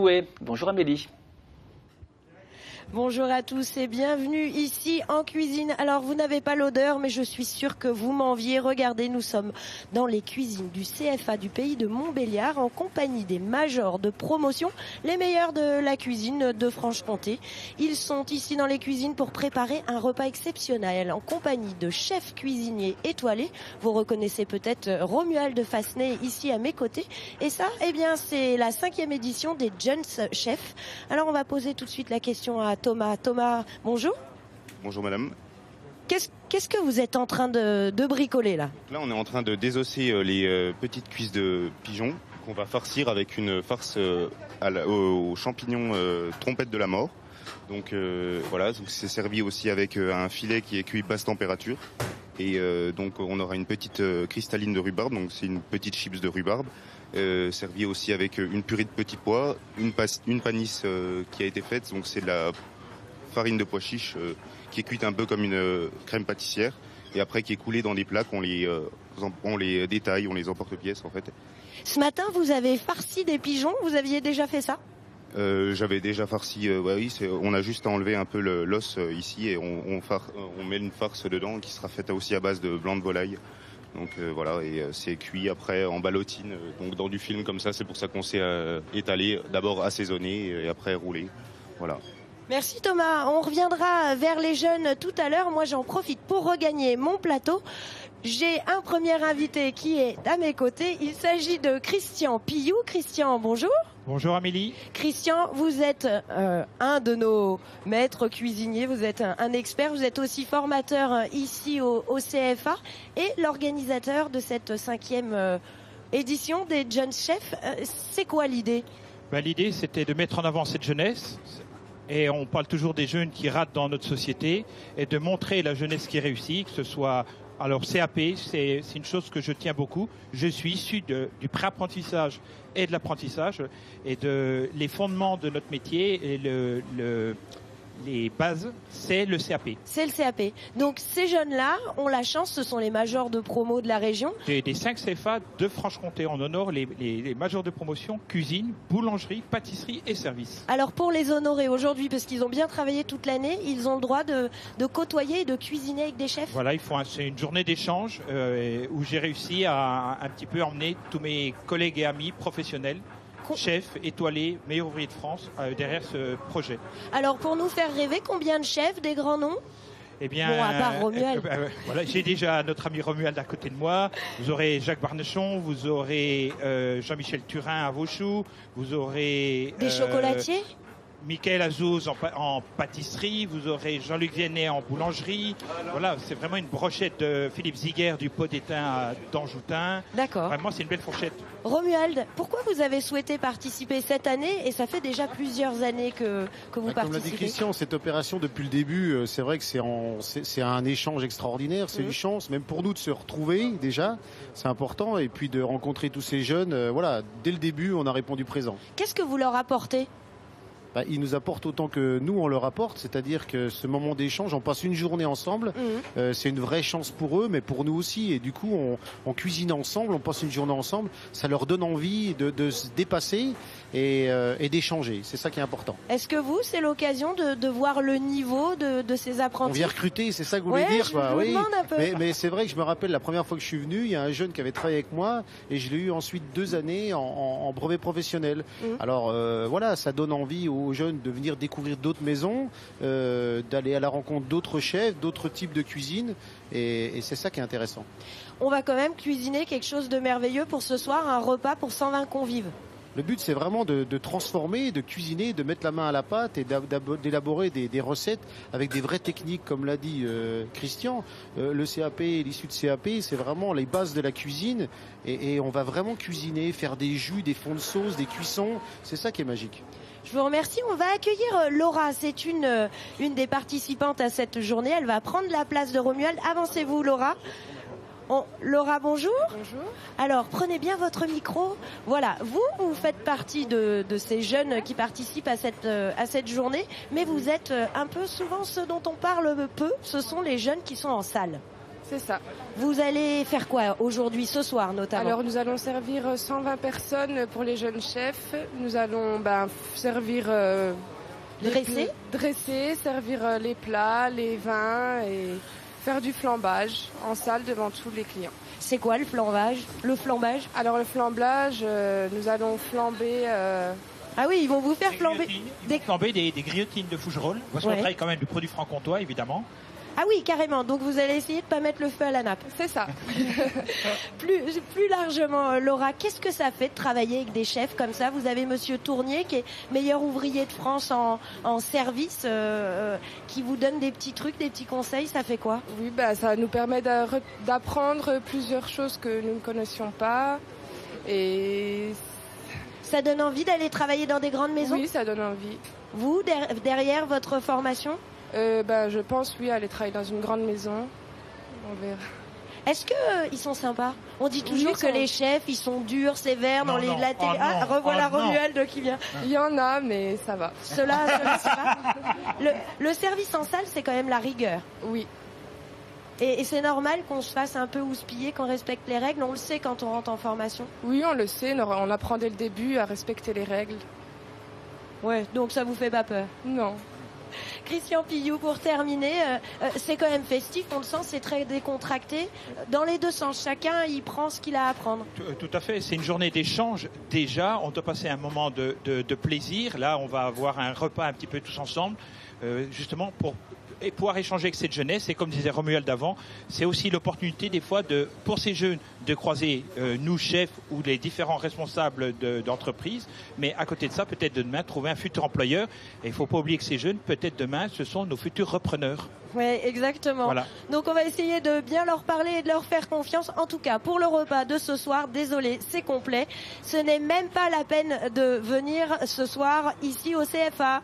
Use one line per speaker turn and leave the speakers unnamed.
Douai. Bonjour Amélie.
Bonjour à tous et bienvenue ici en cuisine. Alors vous n'avez pas l'odeur mais je suis sûre que vous m'enviez. Regardez, nous sommes dans les cuisines du CFA du pays de Montbéliard en compagnie des majors de promotion, les meilleurs de la cuisine de Franche-Comté. Ils sont ici dans les cuisines pour préparer un repas exceptionnel en compagnie de chefs cuisiniers étoilés. Vous reconnaissez peut-être Romuald Fassenet ici à mes côtés. Et ça, eh bien, c'est la 5e édition des Jeunes Chefs. Alors on va poser tout de suite la question à Thomas. Thomas, bonjour.
Bonjour madame.
Qu'est-ce que vous êtes en train de bricoler là?
Là on est en train de désosser les petites cuisses de pigeon qu'on va farcir avec une farce aux champignons trompette de la mort. Donc voilà, c'est servi aussi avec un filet qui est cuit basse température. Et donc on aura une petite cristalline de rhubarbe, donc c'est une petite chips de rhubarbe. Servi aussi avec une purée de petits pois, une panisse qui a été faite, donc c'est de la farine de pois chiche qui est cuite un peu comme une crème pâtissière et après qui est coulée dans des plats qu'on les détaille, on les emporte pièces en fait.
Ce matin vous avez farci des pigeons, vous aviez déjà fait ça?
J'avais déjà farci, oui, on a juste à enlever un peu l'os ici et on met une farce dedans qui sera faite aussi à base de blanc de volaille. Donc voilà, et c'est cuit après en ballotine, donc dans du film comme ça, c'est pour ça qu'on s'est étalé, d'abord assaisonné et après roulé. Voilà.
Merci Thomas, on reviendra vers les jeunes tout à l'heure. Moi j'en profite pour regagner mon plateau. J'ai un premier invité qui est à mes côtés, il s'agit de Christian Pillou. Christian, bonjour.
Bonjour Amélie.
Christian, vous êtes un de nos maîtres cuisiniers, vous êtes un expert, vous êtes aussi formateur ici au CFA et l'organisateur de cette 5e édition des Jeunes Chefs. C'est quoi l'idée?
L'idée c'était de mettre en avant cette jeunesse. Et on parle toujours des jeunes qui ratent dans notre société et de montrer la jeunesse qui réussit, que ce soit... Alors CAP, c'est une chose que je tiens beaucoup. Je suis issu du pré-apprentissage et de l'apprentissage et les fondements de notre métier et les bases, c'est le CAP.
C'est le CAP. Donc ces jeunes-là ont la chance, ce sont les majors de promo de la région.
Des 5 CFA de Franche-Comté, on honore les majors de promotion, cuisine, boulangerie, pâtisserie et service.
Alors pour les honorer aujourd'hui, parce qu'ils ont bien travaillé toute l'année, ils ont le droit de côtoyer et de cuisiner avec des chefs.
Voilà, c'est une journée d'échange où j'ai réussi à un petit peu emmener tous mes collègues et amis professionnels, chefs étoilés, meilleurs ouvriers de France, derrière ce projet.
Alors pour nous faire rêver, combien de chefs, des grands noms?
Eh bien,
bon, à part Romuald.
Voilà, j'ai déjà notre ami Romuald à côté de moi. Vous aurez Jacques Barnechon, vous aurez Jean-Michel Turin à Vauchoux, vous aurez...
Des chocolatiers?
Michael Azouz en pâtisserie, vous aurez Jean-Luc Viennet en boulangerie. Voilà, c'est vraiment une brochette de Philippe Ziguer du Pot d'Étain d'Anjoutin.
D'accord.
Vraiment, c'est une belle fourchette.
Romuald, pourquoi vous avez souhaité participer cette année? Et ça fait déjà plusieurs années que vous participez.
Comme l'a dit Christian, cette opération depuis le début, c'est vrai que c'est un échange extraordinaire, c'est une chance, même pour nous de se retrouver déjà, c'est important, et puis de rencontrer tous ces jeunes. Voilà, dès le début, on a répondu présent.
Qu'est-ce que vous leur apportez?
Ils nous apportent autant que nous on leur apporte, c'est-à-dire que ce moment d'échange, on passe une journée ensemble, c'est une vraie chance pour eux, mais pour nous aussi, et du coup on cuisine ensemble, on passe une journée ensemble, ça leur donne envie de se dépasser et d'échanger, c'est ça qui est important.
Est-ce que vous, c'est l'occasion de voir le niveau de ces apprentis?
On vient recruter, c'est ça que vous voulez dire?
Je vous demande un peu.
Mais c'est vrai que je me rappelle la première fois que je suis venu, il y a un jeune qui avait travaillé avec moi et je l'ai eu ensuite 2 années en brevet professionnel. Alors voilà, ça donne envie aux jeunes de venir découvrir d'autres maisons, d'aller à la rencontre d'autres chefs, d'autres types de cuisine, et c'est ça qui est intéressant.
On va quand même cuisiner quelque chose de merveilleux pour ce soir, un repas pour 120 convives.
Le but, c'est vraiment de transformer, de cuisiner, de mettre la main à la pâte et d'élaborer des recettes avec des vraies techniques, comme l'a dit Christian. Le CAP, l'issue de CAP, c'est vraiment les bases de la cuisine. Et on va vraiment cuisiner, faire des jus, des fonds de sauce, des cuissons. C'est ça qui est magique.
Je vous remercie. On va accueillir Laura. C'est une des participantes à cette journée. Elle va prendre la place de Romuald. Avancez-vous, Laura. Laura, bonjour.
Bonjour.
Alors, prenez bien votre micro. Voilà, vous faites partie de ces jeunes qui participent à cette journée, mais vous êtes un peu souvent ceux dont on parle peu, ce sont les jeunes qui sont en salle.
C'est ça.
Vous allez faire quoi aujourd'hui, ce soir notamment?
Alors nous allons servir 120 personnes pour les jeunes chefs. Nous allons servir dresser, servir les plats, les vins et faire du flambage en salle devant tous les clients.
C'est quoi le flambage?
Alors le flambage, nous allons flamber...
Ah oui, ils vont vous faire flamber
des grillotines de Fougerolles. Parce qu'on travaille quand même du produit franc-comtois, évidemment.
Ah oui, carrément. Donc vous allez essayer de pas mettre le feu à la nappe.
C'est ça.
Plus largement, Laura, qu'est-ce que ça fait de travailler avec des chefs comme ça? Vous avez Monsieur Tournier, qui est meilleur ouvrier de France en service, qui vous donne des petits trucs, des petits conseils. Ça fait quoi?
Oui, ça nous permet d'apprendre plusieurs choses que nous ne connaissions pas. Et
ça donne envie d'aller travailler dans des grandes maisons?
Oui, ça donne envie.
Vous, derrière votre formation?
Je pense, oui, aller travailler dans une grande maison. On verra.
Est-ce qu'ils sont sympas? On dit toujours que les chefs, ils sont durs, sévères dans la télé. Revoilà Romuald qui vient.
Il y en a, mais ça va.
Cela ça va. Le service en salle, c'est quand même la rigueur.
Oui.
Et c'est normal qu'on se fasse un peu houspiller, qu'on respecte les règles. On le sait quand on rentre en formation.
Oui, on le sait. On apprend dès le début à respecter les règles.
Ouais, donc ça vous fait pas peur?
Non.
Christian Pillou, pour terminer, c'est quand même festif, on le sent, c'est très décontracté. Dans les deux sens, chacun il prend ce qu'il a à apprendre.
Tout à fait, c'est une journée d'échange déjà, on doit passer un moment de plaisir. Là, on va avoir un repas un petit peu tous ensemble, justement pour pouvoir échanger avec cette jeunesse. Et comme disait Romuald d'avant, c'est aussi l'opportunité des fois pour ces jeunes de croiser nous chefs ou les différents responsables d'entreprise, mais à côté de ça, peut-être de demain trouver un futur employeur. Et il ne faut pas oublier que ces jeunes, peut-être demain, ce sont nos futurs repreneurs.
Oui, exactement.
Voilà.
Donc on va essayer de bien leur parler et de leur faire confiance. En tout cas, pour le repas de ce soir, désolé, c'est complet. Ce n'est même pas la peine de venir ce soir ici au CFA.